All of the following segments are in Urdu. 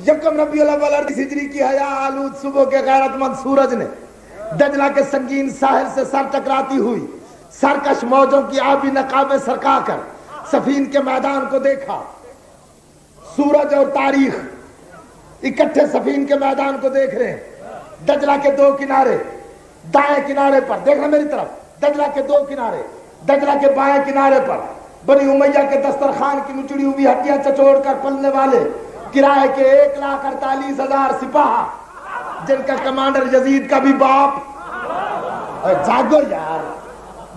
یکم ربیع الاول ہجری کی حیا آلود صبح کے غیرت مند سورج نے دجلہ کے سنگین ساحل سے سر ٹکراتی ہوئی سرکش موجوں کی آبی نقابیں سرکا کر سفین کے میدان کو دیکھا. سورج اور تاریخ اکٹھے سفین کے میدان کو دیکھ رہے ہیں. دجلہ کے دو کنارے، دائیں کنارے پر دیکھنا میری طرف، دجلہ کے دو کنارے، دجلہ کے بائیں کنارے پر بنی امیہ کے دسترخوان کی نچڑی ہوئی ہڈیاں چچوڑ کر پلنے والے کرائے کے 1,48,000 سپاہ، جن کا کمانڈر یزید کا بھی باپ، جاگو یار،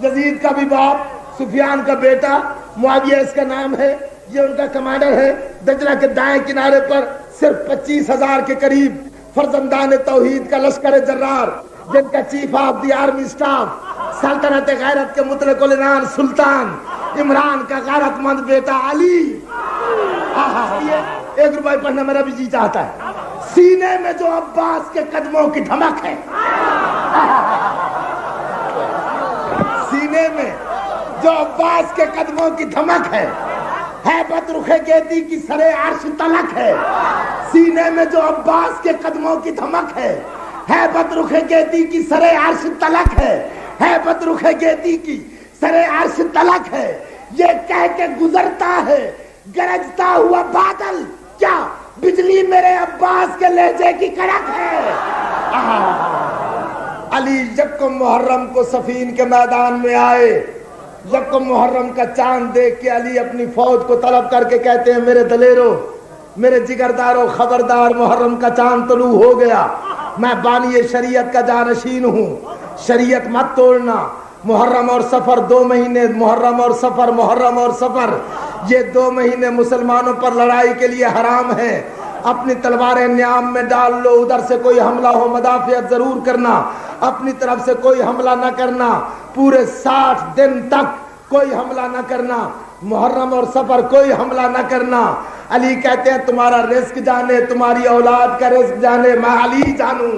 یزید کا بھی باپ، سفیان کا بیٹا معاویہ اس کا نام ہے، یہ ان کا کمانڈر ہے. دجلہ کے دائیں کنارے پر صرف 25,000 کے قریب فرزندان توحید کا لشکر جرار، جن کا chief of the army staff سلطنت غیرت کے مطلق العنان سلطان عمران کا غیرت مند بیٹا علی. 1 روپے پڑھنا میرا بھی جی چاہتا ہے. سینے میں جو عباس کے قدموں کی دھمک ہے، سینے میں جو عباس کے قدموں کی دھمک ہے، ہیبت رخ گیتی کی سرے عرش تلک ہے. سینے میں جو عباس کے قدموں کی دھمک ہے، ہیبت رخ گیتی کی سرے عرش تلک ہے، ہیبت رخ گیتی کی سرے عرش تلک ہے. یہ کہہ کے گزرتا ہے گرجتا ہوا بادل، کیا بجلی میرے عباس کے لہجے کی کڑک ہے. علی یکم محرم کو سفین کے میدان میں آئے. یکم محرم کا چاند دیکھ کے علی اپنی فوج کو طلب کر کے کہتے ہیں میرے دلیروں، میرے جگرداروں، خبردار، محرم کا چاند طلوع ہو گیا. میں بانی شریعت کا جانشین ہوں، شریعت مت توڑنا. محرم اور سفر 2 مہینے، محرم اور سفر، محرم اور سفر، یہ 2 مہینے مسلمانوں پر لڑائی کے لیے حرام ہیں. اپنی تلواریں نیام میں ڈال لو، ادھر سے کوئی حملہ ہو مدافعت ضرور کرنا، اپنی طرف سے کوئی حملہ نہ کرنا. پورے 60 دن تک کوئی حملہ نہ کرنا، محرم اور سفر کوئی حملہ نہ کرنا. علی کہتے ہیں تمہارا رزق جانے، تمہاری اولاد کا رزق جانے، میں علی جانوں.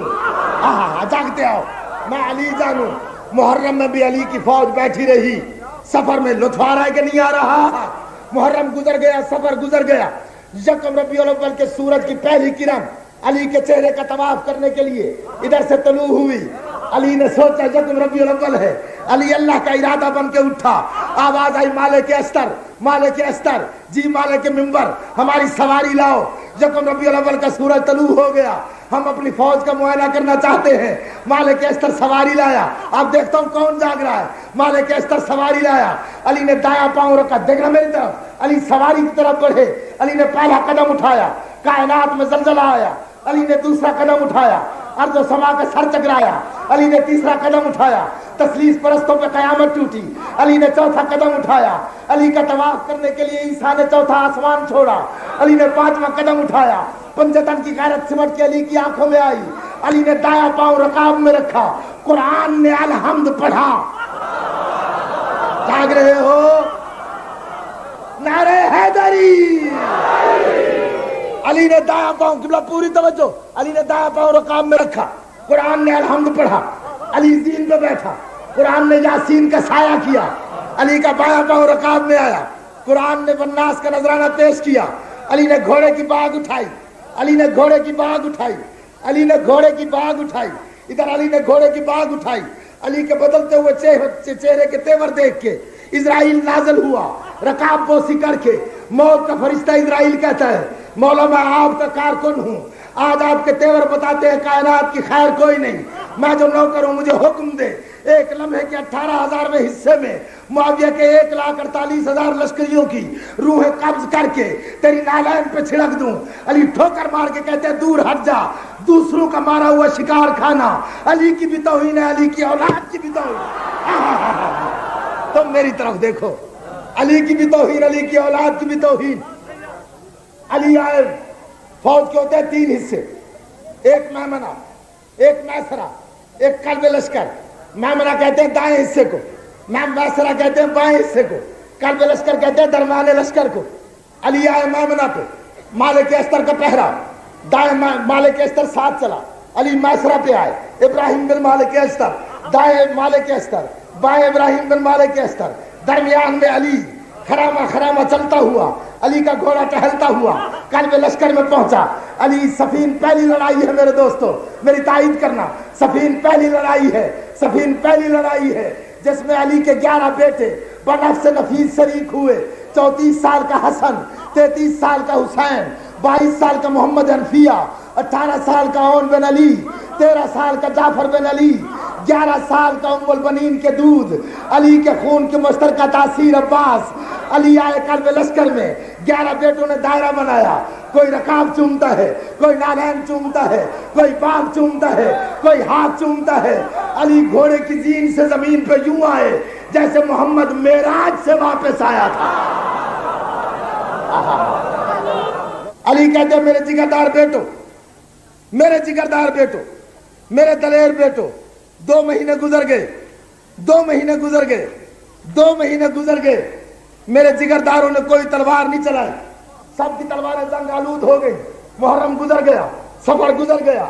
جاگتے ہو، میں علی جانوں. محرم میں بھی علی کی فوج بیٹھی رہی. سفر میں لطف آ رہا ہے کہ نہیں آ رہا؟ محرم گزر گیا، سفر گزر گیا. یکم ربیع الاول کے سورج کی پہلی کرن علی کے چہرے کا طواف کرنے کے لیے ادھر سے طلوع ہوئی. علی نے سوچا یکم ربیع الاول ہے. علی اللہ کا ارادہ بن کے اٹھا. آواز آئی مالک استر، مالک استر، جی مالک منبر، ہماری سواری لاؤ. یکم ربیع الاول کا سورج طلوع ہو گیا. ہم اپنی فوج کا معائنہ کرنا چاہتے ہیں. مالک استر سواری لایا. اب دیکھتا ہوں کون جاگ رہا ہے. مالک استر سواری لایا. علی نے دایاں پاؤں رکھا، دیکھنا میری طرف. علی سواری کی طرف بڑھے. علی نے پہلا قدم اٹھایا، کائنات میں زلزلہ آیا. علی نے دوسرا قدم اٹھایا، ارض و سما کا سر چکرایا. علی نے تیسرا قدم اٹھایا، تثلیث پرستوں پہ قیامت ٹوٹی. علی نے چوتھا قدم اٹھایا. علی کا طواف کرنے کے لیے عیسیٰ نے چوتھا آسمان چھوڑا. علی نے 5واں قدم اٹھایا. پنجتن کی غیرت سمٹ کے علی کی آنکھوں میں آئی. علی نے دایاں پاؤں رکاب میں رکھا. قرآن نے الحمد پڑھا. جاگ رہے ہو؟ نعرہ حیدری. علی نے دایاں پاؤں، قبلہ پوری توجہ، علی نے دایاں پاؤں رکاب میں رکھا. قرآن نے الحمد پڑھا. علی زین پہ بیٹھا. قرآن نے یاسین کا سایہ کیا. علی کا بایاں پاؤں رکاب میں آیا. قرآن نے والناس کا نذرانہ پیش کیا. علی نے گھوڑے کی باگ اٹھائی. علی نے گھوڑے کی باگ اٹھائی. علی نے گھوڑے کی باگ اٹھائی. ادھر علی نے گھوڑے کی باگ اٹھائی. علی کے بدلتے ہوئے چہرے کے تیور دیکھ کے اسرائیل نازل ہوا رکاب بوسی کر کے. موت کا فرشتہ اسرائیل کہتا ہے مولا میں آپ کا کارکن ہوں. آج آپ کے تیور بتاتے ہیں کائنات کی خیر کوئی نہیں. میں جو نوکر ہوں مجھے حکم دے 1 لمحے کے 18,000 حصے میں معاویہ کے 1,48,000 لشکریوں کی روحیں قبض کر کے تیری نالین پہ چھڑک دوں. علی ٹھوکر مار کے کہتے ہیں دور ہٹ جا، دوسروں کا مارا ہوا شکار کھانا علی کی بھی توہین ہے، علی کی اولاد کی بھی توہین. تم میری طرف دیکھو، علی کی بھی توہین، علی کی اولاد کی بھی توہین. علی آئے. فوج کے ہوتے ہیں 3 حصے، ایک میمنہ، ایک میسرہ، ایک قلب لشکر. میمنہ کہتے ہیں دائیں حصے کو، میسرہ کہتے ہیں بائیں حصے کو، قلب لشکر کہتے ہیں درمیان لشکر کو. علی آئے میمنہ پہ، مالک استر کا پہرا، دائیں مالک استر ساتھ چلا. علی میسرہ پہ آئے، ابراہیم بن مالک استر، دائیں مالک استر، بائیں ابراہیم بن مالک استر، درمیان میں علی خرامہ خرامہ چلتا ہوا علی کا گھوڑا ٹہلتا ہوا قلب لشکر میں پہنچا. علی صفین پہلی لڑائی ہے میرے دوستو, میری تائید کرنا, صفین پہلی لڑائی ہے, صفین پہلی لڑائی ہے جس میں علی کے 11 بیٹے بنفس نفیس شریک ہوئے. 34 سال کا حسن, 33 سال کا حسین, 22 سال کا محمد حنفیہ, 18 سال کا عون بن علی, 13 سال کا جعفر بن علی, 11 سال کا ام البنین کے دودھ, علی کے خون کی مشترکہ تاثیر عباس. علی آئے قلب لشکر میں, 11 بیٹوں نے دائرہ بنایا. کوئی رکاب چومتا ہے, کوئی نالین چومتا ہے, کوئی باغ چومتا ہے, کوئی ہاتھ چومتا ہے. علی گھوڑے کی زین سے زمین پہ یوں آئے جیسے محمد معراج سے واپس آیا تھا. علی کہتے ہیں میرے جگردار بیٹو, میرے جگردار بیٹو, میرے دلیر بیٹو, 2 مہینے گزر گئے, 2 مہینے گزر گئے, 2 مہینے گزر گئے. میرے جگرداروں نے کوئی تلوار نہیں چلائی, سب کی تلواریں زنگ آلود ہو گئی. محرم گزر گیا, سفر گزر گیا.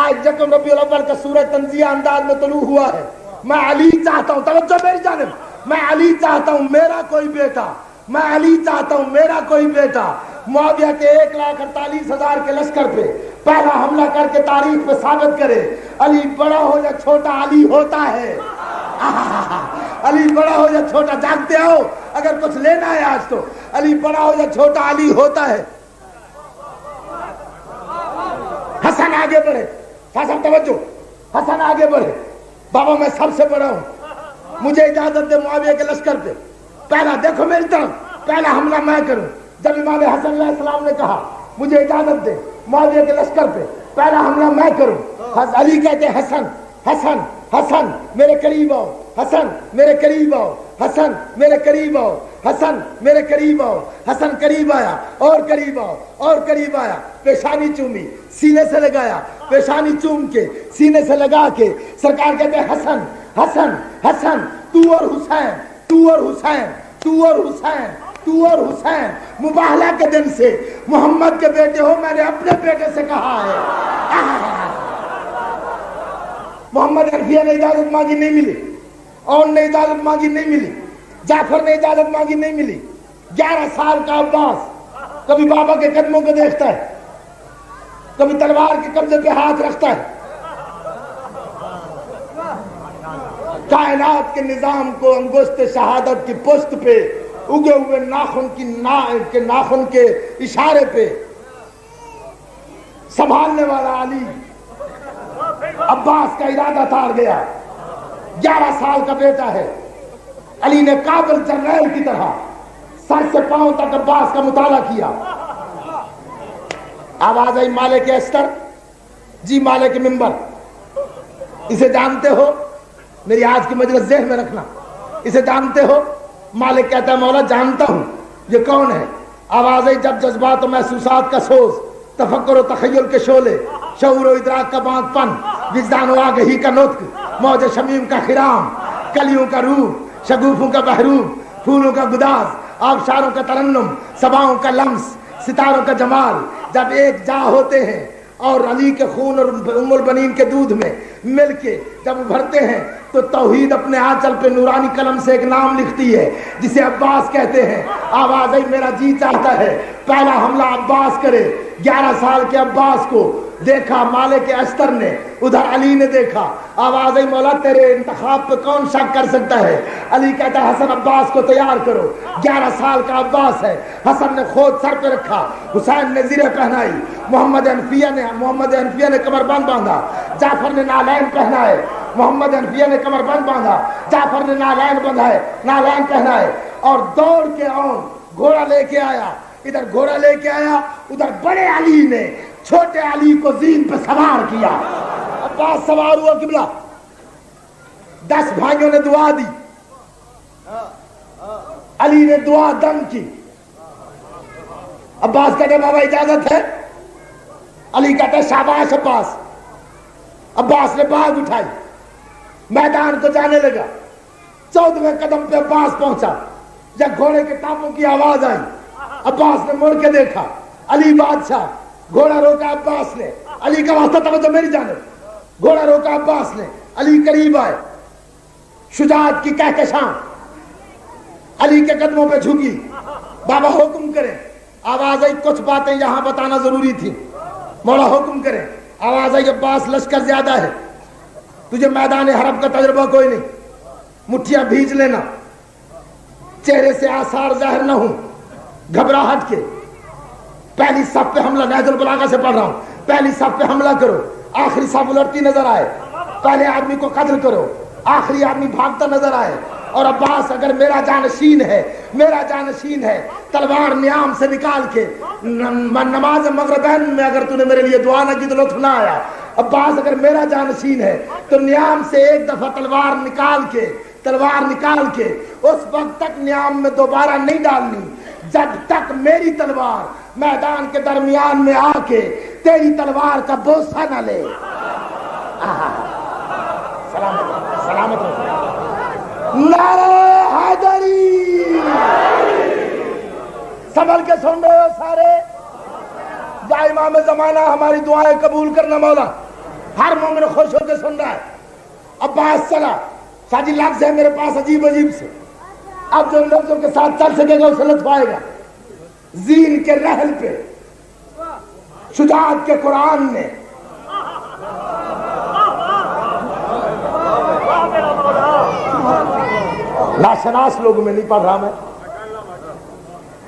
آج یکم ربیع الاول کا سورج تنزیہ انداز میں طلوع ہوا ہے. میں علی چاہتا ہوں, توجہ میری جانب, میں علی چاہتا ہوں میرا کوئی بیٹا, میں علی چاہتا ہوں میرا کوئی بیٹا معاویہ کے 1,48,000 کے لشکر پہ پہلا حملہ کر کے تاریخ پہ ثابت کرے علی بڑا ہو یا چھوٹا علی ہوتا ہے. علی بڑا ہو یا چھوٹا, جانتے ہو اگر کچھ لینا ہے آج تو علی بڑا ہو یا چھوٹا علی ہوتا ہے. حسن آگے بڑھے, حسن توجہ, حسن آگے بڑھے. بابا میں سب سے بڑا ہوں, مجھے اجازت دے معاویہ کے لشکر پہ پہلا, دیکھو میری طرف, پہلا حملہ میں کروں. جب امام حسن علیہ السلام نے کہا مجھے اجازت دے معاویہ کے لشکر پہ پہلا حملہ میں کروں, علی کہتے حسن حسن حسن میرے قریب آؤ, حسن میرے قریب آؤ, حسن میرے قریب آؤ, حسن میرے قریب آؤ. حسن قریب آیا اور قریب آؤ اور قریب آیا. پیشانی چومی, سینے سے لگایا, پیشانی چوم کے سینے سے لگا کے سرکار کہتے حسن حسن حسن تو اور حسین, تو اور حسین, تو اور حسین, تو اور حسین. مباہلہ کے دن سے محمد کے بیٹے ہو, میں نے اپنے بیٹے سے کہا ہے. محمد حنفیہ نے اجازت مانگی نہیں ملی, اون نے اجازت مانگی نہیں ملی, جعفر نے اجازت مانگی نہیں ملی. 11 سال کا عباس کبھی بابا کے قدموں کو دیکھتا ہے, کبھی تلوار کے قبضے پہ ہاتھ رکھتا ہے. کائنات کے نظام کو انگشت شہادت کی پشت پہ اگے ہوئے ناخن کے اشارے پہ سنبھالنے والا علی عباس کا ارادہ تار گیا. 11 سال کا بیٹا ہے. علی نے کابل جرنیل کی طرح سر سے پاؤں تک عباس کا مطالعہ کیا. آواز آئی مالک استر, جی مالک ممبر, اسے جانتے ہو, میری آج کی مجلس ذہن میں رکھنا, اسے جانتے ہو؟ مالک کہتا ہے مولا جانتا ہوں. یہ کون ہے؟ آواز آئی جب جذبات و محسوسات کا سوز, تفکر و تخیل کے شعلے, شعور و ادراک کا باندھ پن, وجدان و آگہی کا نطق, موج شمیم کا خرام, کلیوں کا روح, شگوفوں کا بحروم, پھولوں کا گداز, آبشاروں کا ترنم, صباؤں کا لمس, ستاروں کا جمال جب ایک جا ہوتے ہیں اور علی کے خون اور ام البنین کے دودھ میں مل کے جب ابھرتے ہیں تو توحید اپنے آنچل پہ نورانی قلم سے ایک نام لکھتی ہے جسے عباس کہتے ہیں. آواز آئی میرا جی چاہتا ہے پہلا حملہ عباس کرے. 11 سال کے عباس کو دیکھا مالک استر نے, ادھر علی نے دیکھا. آواز آئی مولا تیرے انتخاب پہ کون شک کر سکتا ہے؟ علی کہتا ہے حسن عباس کو تیار کرو. 11 سال کا عباس ہے. حسن نے خود سر پہ رکھا, حسین نے زرہ پہنائی, محمد حنفیہ نے کمر بند باندھا, جعفر نے نالین پہنائے, محمد حنفیہ نے کمر بند باندھا, جعفر نے نالین پہنائے اور دوڑ کے اون گھوڑا لے کے آیا. ادھر گھوڑا لے کے آیا, ادھر بڑے علی نے چھوٹے علی کو زین پہ سوار کیا. عباس سوار ہوا قبلہ, 10 بھائیوں نے دعا دی, علی نے دعا دم کی. عباس کہتے بابا اجازت ہے؟ علی کہتے ہیں شاباش عباس. عباس نے باغ اٹھائی, میدان کو جانے لگا. 14ویں قدم پہ عباس پہنچا, جب گھوڑے کے ٹانپوں کی آواز آئی عباس نے مڑ کے دیکھا, علی بادشاہ. گھوڑا روکا عباس نے, علی کا واسطہ توجہ میری جانب, گھوڑا روکا عباس نے, علی قریب آئے. شجاعت کی کہکشاں علی کے قدموں پہ جھکی, بابا حکم کریں. آواز آئی کچھ باتیں یہاں بتانا ضروری تھی. مولا حکم کرے. آواز آئی عباس لشکر زیادہ ہے, تجھے میدان حرب کا تجربہ کوئی نہیں, مٹھیاں بھیج لینا, چہرے سے آثار ظاہر نہ ہوں, گھبراہٹ کے. پہلی صف پہ حملہ, نہج البلاغہ سے پڑھ رہا ہوں, پہلی صف پہ حملہ کرو, آخری صف الٹتی نظر آئے, پہلے آدمی کو قتل کرو, آخری آدمی بھاگتا نظر آئے. اور عباس اگر میرا جانشین ہے, میرا جانشین ہے, تلوار نیام سے نکال کے نماز مغربین میں اگر تو نے میرے لیے دعا نہ کی تو لطف نہ آیا. عباس اگر میرا جانشین ہے تو نیام سے ایک دفعہ تلوار نکال کے اس وقت تک نیام میں دوبارہ نہیں ڈالنی جب تک میری تلوار میدان کے درمیان میں آ کے تیری تلوار کا بوسہ نہ لے. سلامت نعرہ حیدری. سنبھل کے سن رہے ہو سارے؟ یا امام زمانہ ہماری دعائیں قبول کرنا مولا. ہر مومن خوش ہو کے سن رہا ہے. عباس چلا, ساجی لفظ ہے میرے پاس عجیب سے, اب جو لفظوں کے ساتھ چل سکے گا اسے لطف آئے گا. زین کے رحل پہ شجاعت کے قرآن نے ناشناس لوگوں میں نہیں پڑھ رہا میں,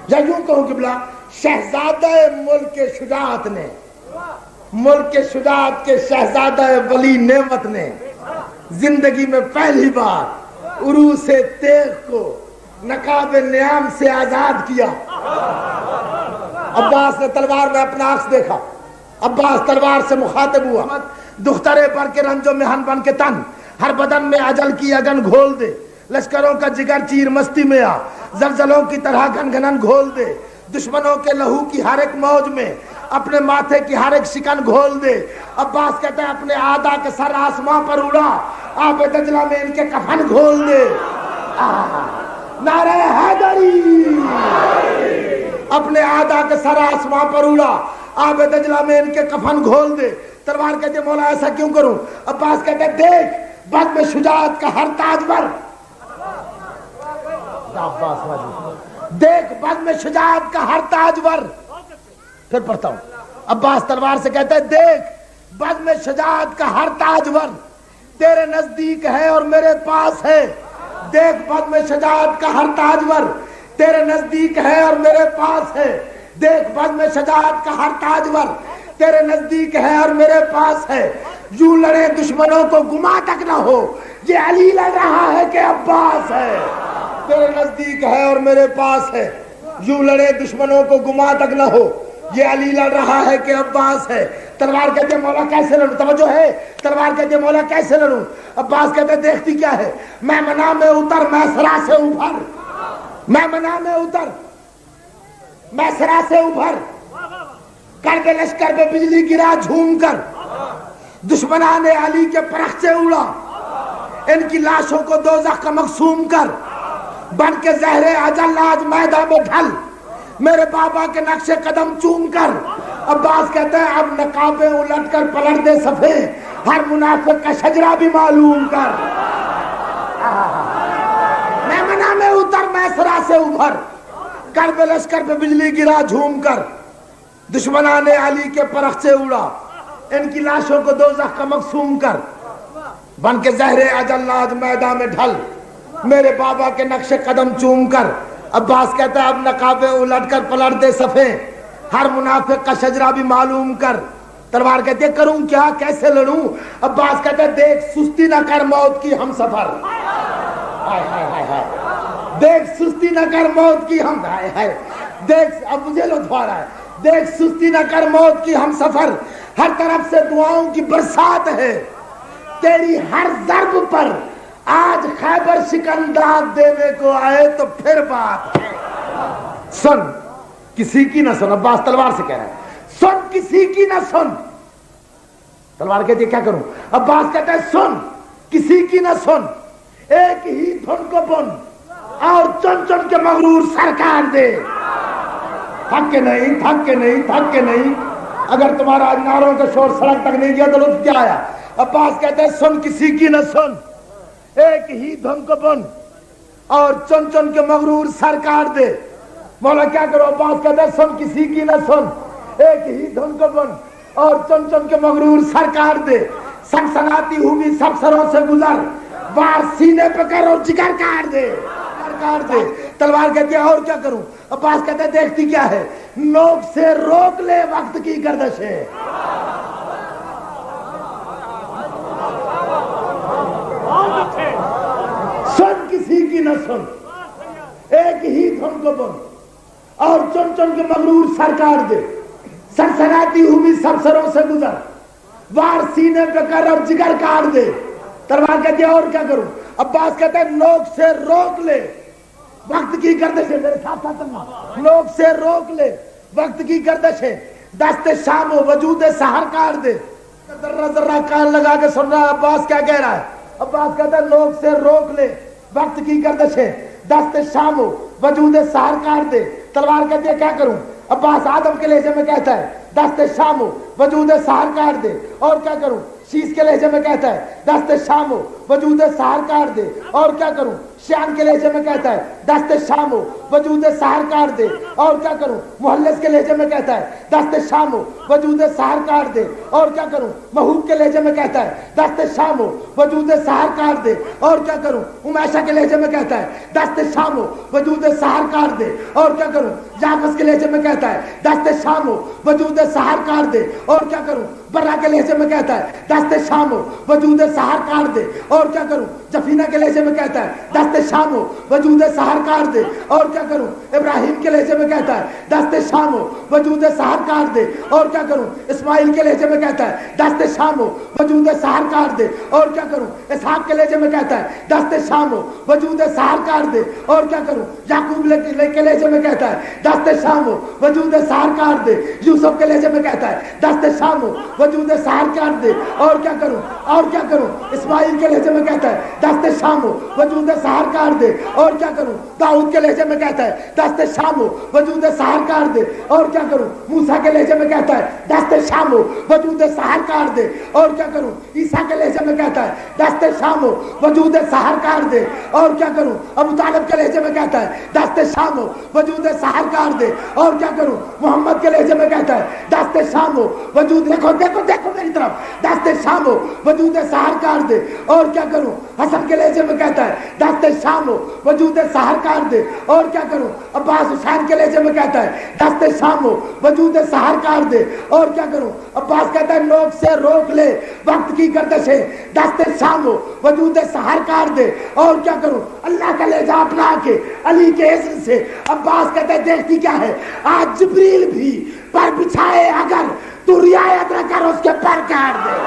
یا یوں کہوں کہ بلا شہزادہ ملک شجاعت نے, ملک شجاعت کے شہزادہ ولی نعمت نے زندگی میں پہلی بار عروس تیغ کو نقاب نیام سے آزاد کیا. عباس نے تلوار میں اپنا عکس دیکھا. عباس تلوار سے مخاطب ہوا. دخترے پر کے رنج و محن بن کے تن, ہر بدن میں اجل کی اگن گھول دے, لشکروں کا جگر چیر مستی میں آ, زلزلوں کی طرح گھن گھنن گھول دے, دشمنوں کے لہو کی ہر ایک موج میں اپنے ماتھے کی ہر ایک شکن گھول دے. عباس کہتا ہے اپنے آدھا کے سر آسمان پر اڑا, آب دجلہ میں ان کے کفن گھول دے. نعرہ حیدری. اپنے آدھا کے سر آسمان پر اڑا, آب دجلہ میں ان کے کفن گھول دے. تلوار کہتے مولا ایسا کیوں کروں؟ عباس کہتے دیکھ بد میں شجاعت کا ہر تاجور, دیکھ بد میں شجاعت کا ہر تاجور. پھر پڑھتا ہوں. عباس تلوار سے کہتا ہے دیکھ بد میں شجاعت کا ہر تاجور تیرے نزدیک ہے اور میرے پاس ہے. دیکھ بد میں شجاعت کا ہر تاجور تیرے نزدیک ہے اور میرے پاس ہے. دیکھ بد میں شجاعت کا ہر تاجور تیرے نزدیک ہے اور میرے پاس ہے. یوں لڑے دشمنوں کو گما تک نہ ہو, یہ علی لڑ رہا ہے کہ عباس ہے. تیرے نزدیک ہے اور میرے پاس ہے. یوں لڑے دشمنوں کو گما تک نہ ہو, یہ علی لڑ رہا ہے کہ عباس ہے. تلوار کہتے مولا کیسے لڑوں؟ توجہ ہے. تلوار کہتے مولا کیسے لڑوں؟ عباس کہتے دیکھتی کیا ہے, میں منا میں اتر میں سرا سے ابھر, میں منا میں اتر میں سرا سے ابھر. کرب لشکر پہ بجلی گرا جھوم کر, دشمنان علی کے پرخچے اڑا, ان کی لاشوں کو دوزخ کا مقسوم کر, بن کے زہر اجل آج میدان میں ڈھل, میرے بابا کے نقش قدم چوم کر. عباس کہتے ہیں اب نقابیں الٹ کر پلٹ دے صفے, ہر منافق کا شجرہ بھی معلوم کر. میں منا میں اتر میں سرا سے ابھر, کرب لشکر پہ بجلی گرا جھوم کر, دشمنان علی کے پرخچے اڑا, ان کی لاشوں کو دوزخ کا مقسوم کر, بن کے زہر اجل آج میدان میں ڈھل, میرے بابا کے نقش قدم چوم کر. عباس کہتا ہے اب نقابیں الٹ کر پلٹ دے صفے, ہر منافق کا شجرہ بھی معلوم کر. تلوار کہتے ہیں کروں کیا, کیسے لڑوں؟ عباس کہتا ہے دیکھ سستی نہ کر موت کی ہم سفر, دیکھ سستی نہ کر موت کی ہم, دیکھ اب مجھے لطف آ رہا ہے, دیکھ سستی نہ کر موت کی ہم سفر, ہر طرف سے دعاؤں کی برسات ہے, تیری ہر ضرب پر آج خیبر سکندرات دینے کو آئے تو پھر بات ہے. سن کسی کی نہ سن. عباس تلوار سے کہہ رہا ہے سن کسی کی نہ سن. تلوار کہتی ہے کیا کروں؟ عباس کہتا ہے سن کسی کی نہ سن, ایک ہی دھن کو بن اور چن چن کے مغرور سرکار دے. تھک کے نہیں, تھک کے نہیں, تھک کے نہیں. اگر تمہارا ناروں کا شور سڑک تک نہیں گیا تو لطف کیا آیا؟ عباس کہتا ہے سن کسی کی نہ سن, ایک ہی دھن کو بن اور چن چن کے مغرور سرکار دے. مولا کیا کرو؟ عباس کہتا ہے سن کسی کی نہ سن، ایک ہی دھن کو بن اور چن چن کے مغرور سر کاٹ دے، سنسناتی ہوئی سب سروں سے گزر، وار سینے پہ کر اور جگر کاٹ دے، کاٹ دے۔ تلوار کہتی ہے اور کیا کروں؟ عباس کہتا ہے دیکھتی کیا ہے؟ نوک سے روک لے وقت کی گردش ہے۔ سن کسی کی نہ سن، ایک ہی دھن کو بن اور چن چن کے مغرور سر کاٹ دے، سنسناتی ہوئی سب سروں سے گزر، وار سینے پہ کر اور جگر کاٹ دے۔ تلوار کہتی ہے اور کیا کروں؟ عباس کہتا ہے نوک سے روک لے وقت کی گردش ہے، میرے ساتھ ساتھ نوک سے روک لے وقت کی گردش ہے، دست شام و وجود سحر کاٹ دے۔ ذرہ ذرہ کان لگا کے سن رہا ہے عباس کیا کہہ رہا ہے۔ عباس کہتا ہے نوک سے روک لے وقت کی گردش ہے، دست شام و وجود سحر کاٹ دے۔ تلوار کہتی ہے کیا کروں؟ عباس آدم کے لہجے میں کہتا ہے دست شام و وجود سحر کاٹ دے، اور کیا کروں؟ شیش کے لہجے میں کہتا ہے دست شام و وجود سحر کاٹ دے، اور کیا کروں؟ شیان کے لہجے میں کہتا ہے دست شام و وجود سحر کاٹ دے، اور کیا کروں؟ محلس کے لہجے میں کہتا ہے دست شام و وجود سحر کاٹ دے، اور کیا کروں؟ محوب کے لہجے میں کہتا ہے دست شام و وجود سحر کاٹ دے، اور کیا کروں؟ امیشہ کے لہجے میں کہتا ہے دست شام و وجود سحر کاٹ دے، اور کیا کروں؟ یافس کے لہجے میں کہتا ہے دست شام و وجود سحر کاٹ دے، اور کیا کروں؟ برا کے لہجے میں کہتا ہے دست شام و وجود سحر کاٹ دے، اور کیا کروں؟ جفینہ کے لہجے میں کہتا ہے دست شام و وجود سحر کاٹ دے، اور کیا کروں؟ ابراہیم کے لہجے میں کہتا ہے دست شام و وجود سحر کاٹ دے، اور کیا کروں؟ اسماعیل کے لہجے میں کہتا ہے دست شام و وجود سحر کاٹ دے، اور کیا کروں؟ اسحاق کے لہجے میں کہتا ہے دست شام و وجود سحر کاٹ دے، اور کیا کروں؟ یعقوب کے لہجے میں کہتا ہے دست شام و وجود سحر کاٹ دے، یوسف کے لہجے میں کہتا ہے دست شام و وجود سحر کاٹ دے، اور کیا کروں؟ اور کیا کروں؟ اسماعیل کے لہجے میں کہتا ہے دست شام و وجود سحر کاٹ دے، اور کیا کروں؟ داؤد کے لہجے میں کہتا ہے دست شام و وجود سحر کاٹ دے، اور کیا کروں؟ موسیٰ کے لہجے میں کہتا ہے دست شام و وجود سحر کاٹ دے، اور کیا کروں؟ عیسیٰ کے لہجے میں کہتا ہے دست شام و وجود سحر کاٹ دے، اور کیا کروں؟ ابو طالب کے لہجے میں کہتا ہے دست شام و وجود سحر کاٹ دے، اور کیا کروں؟ محمد کے لہجے میں کہتا ہے دست شام و وجود، دیکھو دیکھو دیکھو میری طرف، دست شام و وجود سحر کاٹ دے، اور کیا کروں؟ حسن کے لہجے میں کہتا ہے دست شام و وجود سحر کاٹ دے، اور کیا کروں؟ عباس حسین کے لہجے میں کہتا ہے دست شام و وجود سحر کاٹ دے، اور کیا کروں؟ عباس کہتا ہے نوک سے روک لے وقت کی گردش ہے، دست شام و وجود سحر کاٹ دے، اور کیا کروں؟ اللہ کا لہجہ اپنا کے علی کے اذن سے عباس کہتا ہے دیکھتی کیا ہے؟ آج جبریل بھی پر بچھائے اگر تو رعایت نہ کر اس کے پر کاٹ دے۔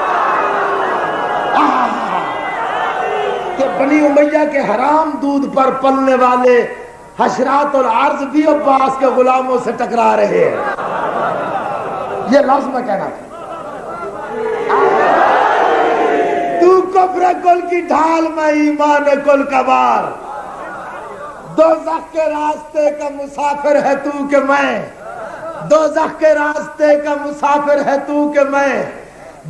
کہ بنی امیہ کے حرام دودھ پر پلنے والے حشرات اور عرض بھی عباس کے غلاموں سے ٹکرا رہے ہیں۔ یہ لفظ میں کہنا تھا، تو کفر کل کی ڈھال میں ایمان کل کا بار، دوزخ کے راستے کا مسافر ہے تو کہ میں، دوزخ کے راستے کا مسافر ہے تو کہ میں،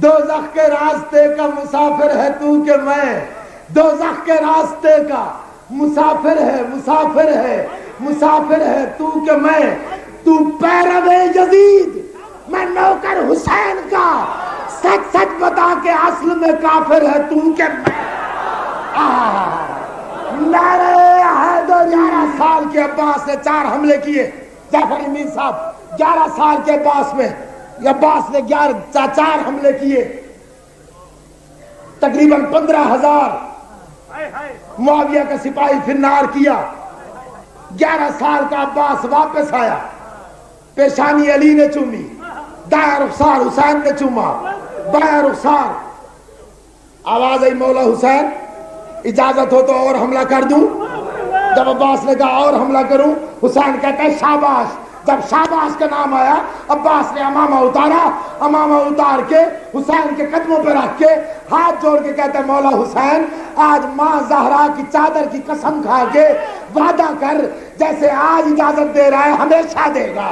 دوزخ کے راستے کا مسافر ہے تو کہ میں، دوزخ کے راستے کا مسافر ہے، مسافر ہے، مسافر ہے تو کہ میں، تو پیرو یزید میں نوکر حسین کا، سچ سچ بتا کے اصل میں کافر ہے تو کہ میں۔ نعرہ حیدر، 11 سال کے عباس نے 4 حملے کیے، جعفر امین صاحب 11 سال کے عباس میں، عباس نے 4 حملے کیے، تقریباً 15,000 معاویہ کا سپاہی فنار کیا۔ 11 سال کا عباس واپس آیا، پیشانی علی نے چومی، دائیں رخسار حسین نے چوما، بائیں رخسار، آواز آئی مولا حسین اجازت ہو تو اور حملہ کر دوں؟ جب عباس نے کہا اور حملہ کروں، حسین کہتا ہے شاباش۔ جب شاباش کا نام آیا، عباس نے امامہ اتارا، امامہ اتار کے حسین کے قدموں پہ رکھ کے ہاتھ جوڑ کے کہتا ہے مولا حسین آج ماں زہرا کی چادر کی قسم کھا کے وعدہ کر جیسے آج اجازت دے رہا ہے ہمیشہ دے گا۔